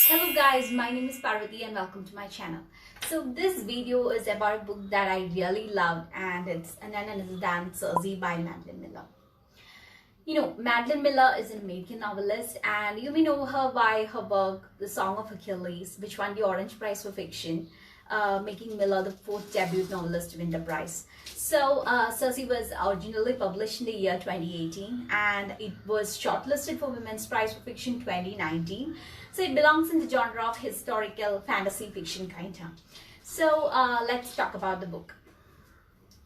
Hello guys, my name is Parvati and welcome to my channel. So this video is about a book that I really loved, and it's none other than Circe by Madeline Miller. Madeline Miller is an American novelist, and you may know her by her work The Song of Achilles, which won the Orange Prize for Fiction, making Miller the fourth debut novelist to win the prize. So Circe was originally published in the year 2018, and it was shortlisted for Women's Prize for Fiction 2019. So it belongs in the genre of historical fantasy fiction kind of. So let's talk about the book.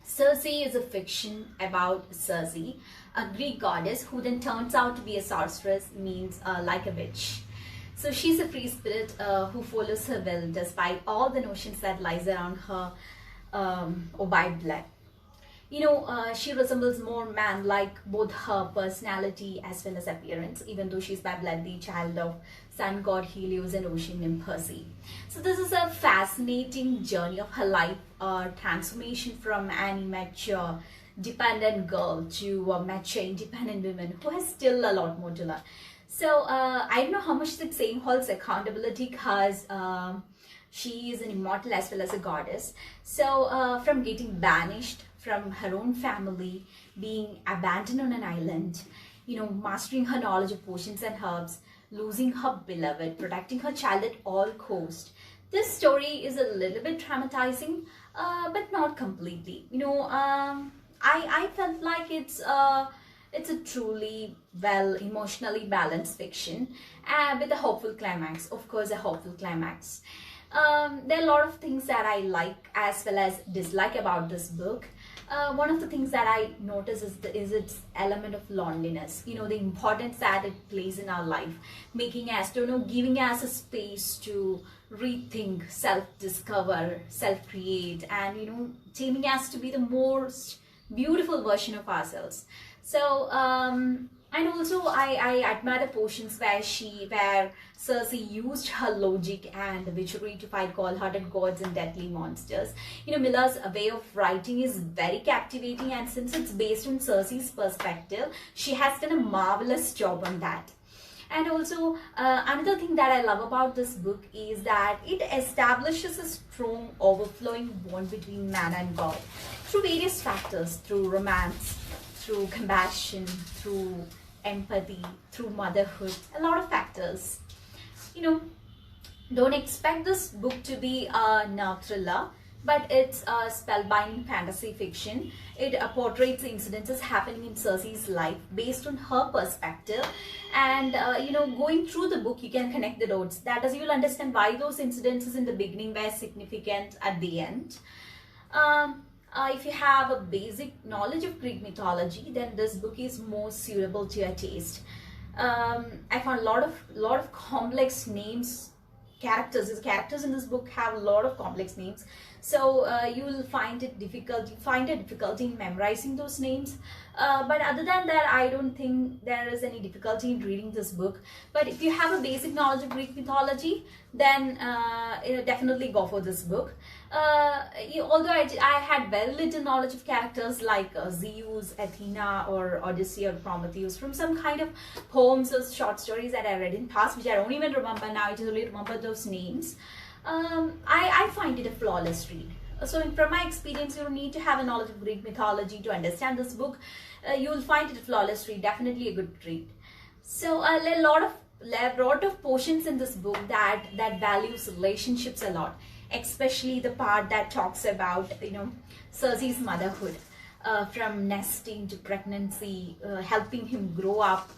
Circe is a fiction about Circe, a Greek goddess who then turns out to be a sorceress, means like a witch. So she's a free spirit who follows her will despite all the notions that lies around her or by blood. She resembles more man-like both her personality as well as appearance, even though she's by blood the child of sun god Helios and ocean nymph Perse. So this is a fascinating journey of her life, transformation from an immature, dependent girl to a mature, independent woman who has still a lot more to learn. So I don't know how much that saying holds accountability, because she is an immortal as well as a goddess. So from getting banished from her own family, being abandoned on an island, mastering her knowledge of potions and herbs, losing her beloved, protecting her child at all cost. This story is a little bit traumatizing, but not completely. I felt like it's a truly well emotionally balanced fiction with a hopeful climax. Of course, a hopeful climax. There are a lot of things that I like as well as dislike about this book. One of the things that I notice is its element of loneliness. The importance that it plays in our life, making us, giving us a space to rethink, self-discover, self-create, and taming us to be the most beautiful version of ourselves. So and also I admire the portions where Circe used her logic and witchery to fight cold-hearted gods and deadly monsters. Miller's way of writing is very captivating, and since it's based on Circe's perspective, she has done a marvelous job on that. And also another thing that I love about this book is that it establishes a strong overflowing bond between man and God through various factors, through romance, through compassion, through empathy, through motherhood, a lot of factors. Don't expect this book to be a nerve thriller, but it's a spellbinding fantasy fiction. It portrays the incidences happening in Circe's life based on her perspective, and going through the book you can connect the dots. That is, you'll understand why those incidences in the beginning were significant at the end. If you have a basic knowledge of Greek mythology, then this book is more suitable to your taste. I found a lot of complex names, characters. The characters in this book have a lot of complex names, so you will find it difficult. You find a difficulty in memorizing those names. But other than that, I don't think there is any difficulty in reading this book. But if you have a basic knowledge of Greek mythology, then definitely go for this book. Although I had very little knowledge of characters like Zeus, Athena, or Odyssey or Prometheus from some kind of poems or short stories that I read in past, which I don't even remember now. I just only remember those names. I find it a flawless read. So from my experience, you don't need to have a knowledge of Greek mythology to understand this book. You will find it a flawless read, definitely a good read. So a lot of portions in this book that values relationships a lot, especially the part that talks about Circe's motherhood, from nesting to pregnancy, helping him grow up,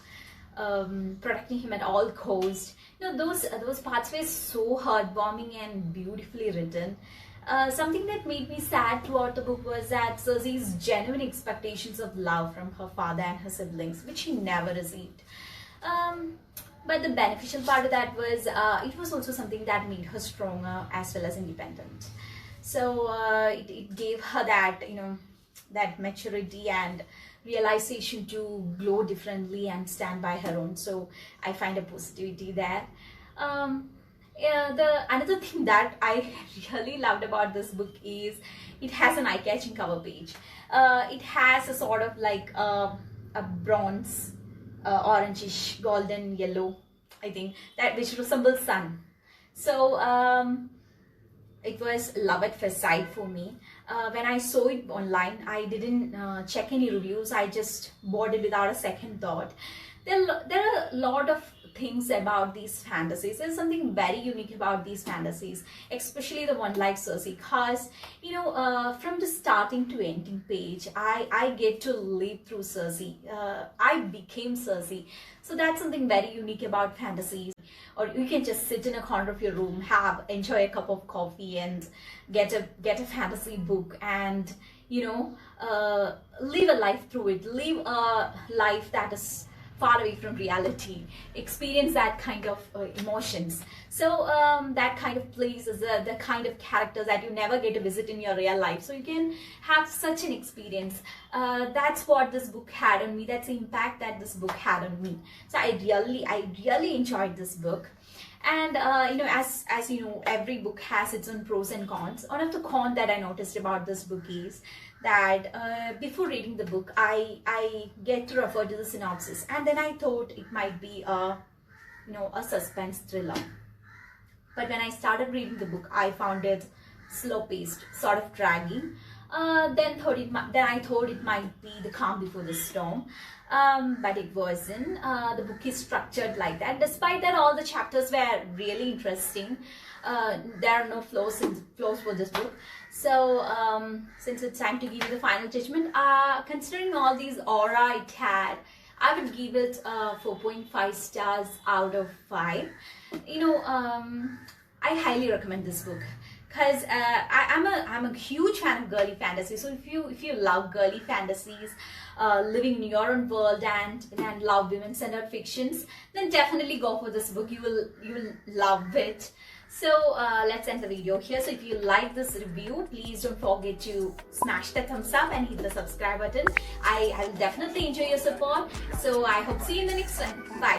protecting him at all costs. Those parts were so heartwarming and beautifully written. Something that made me sad throughout the book was that Circe's genuine expectations of love from her father and her siblings, which she never received. But the beneficial part of that was it was also something that made her stronger as well as independent. So it gave her that that maturity and realization to glow differently and stand by her own. So I find a positivity there. Another thing that I really loved about this book is it has an eye-catching cover page. It has a sort of like a bronze, orangish, golden yellow, I think, that which resembles sun. So it was love at first sight for me. When I saw it online, I didn't check any reviews. I just bought it without a second thought. There are a lot of things about these fantasies. There's something very unique about these fantasies, especially the one like Circe, because from the starting to ending page, I get to live through Circe. I became Circe. So that's something very unique about fantasies. Or you can just sit in a corner of your room, enjoy a cup of coffee, and get a fantasy book, and live a life through it. Live a life that is far away from reality, experience that kind of emotions. So that kind of place is the kind of characters that you never get to visit in your real life, so you can have such an experience. That's what this book had on me. That's the impact that this book had on me. So I really enjoyed this book. And as you know, every book has its own pros and cons. One of the cons that I noticed about this book is that before reading the book, I get to refer to the synopsis, and then I thought it might be a suspense thriller. But when I started reading the book, I found it slow-paced, sort of dragging. Then I thought it might be The Calm Before the Storm, but it wasn't. The book is structured like that. Despite that, all the chapters were really interesting. There are no flaws for this book. So since it's time to give you the final judgment, considering all these aura it had, I would give it 4.5 stars out of 5. I highly recommend this book, because I'm a huge fan of girly fantasy. So if you love girly fantasies, living in your own world, and love women-centered fictions, then definitely go for this book. You will love it. So let's end the video here. So if you like this review, please don't forget to smash the thumbs up and hit the subscribe button. I will definitely enjoy your support. So I hope to see you in the next one. Bye.